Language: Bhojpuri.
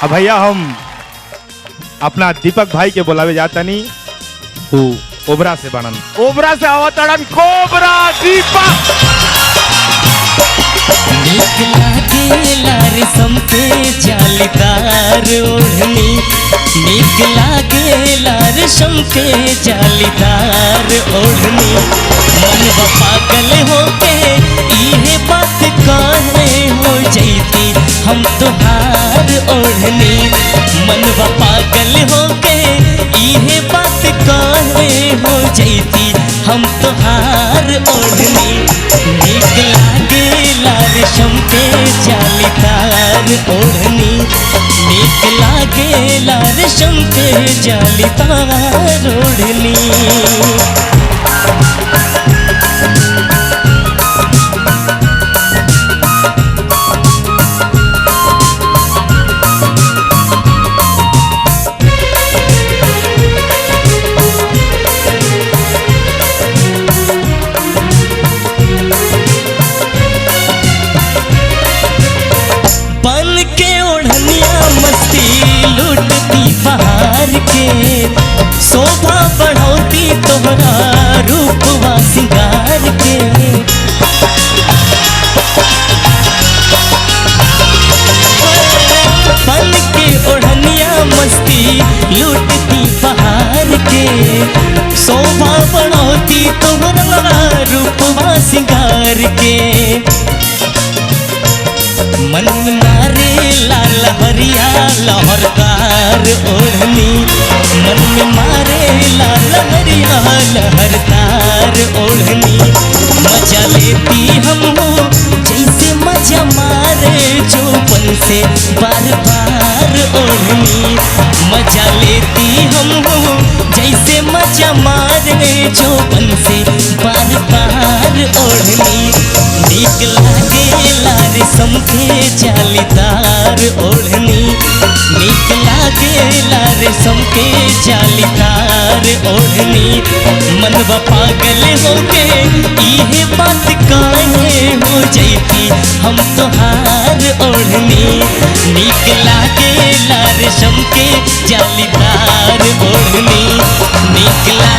अब भैया हम अपना दीपक भाई के बोलावे जाता नहीं, वो ओबरा से बनन, ओबरा से आवतड़न कोबरा दीपक। निकला गेला रेशम के जालीदार ओढ़नी, निकला गेला रेशम के जालीदार ओढ़नी। मनवा पागल होके इहे बात काहे हो जैती हम तोहार ओढ़नी। मनवा पागल होके इहे बात काहे हो जैती हम तोहार ओढ़नी। निकला गेला रेशम के जालीदार ओढ़नी, निकला गेला रेशम के जालीदार ओढ़नी। बहार के शोभा बढ़ौती तोहरा रूपवा सिंगार के। बन के ओढ़निया मस्ती लूटती बहार के, शोभा बढ़ौती तोहरा रूपवा सिंगार के। मन मारे लाल हरिया लहरदार ओढ़नी, मन मारे लाल हरिया लहरदार ओढ़नी। मजा लेती हम हो जैसे मजा मारे चौपन से बार बार ओढ़नी। मजा लेती हम हो जैसे मजा मारे चौपन से बार बार ओढ़नी। निकला गेला रेशम के जालीदार ओढ़नी, निकला गेला रेशम के जालीदार ओढ़नी। मनवा पागल होके इहे बात काहे हो जैती हम तोहार ओढ़नी। निकला गेला रेशम के जालीदार ओढ़नी, निकला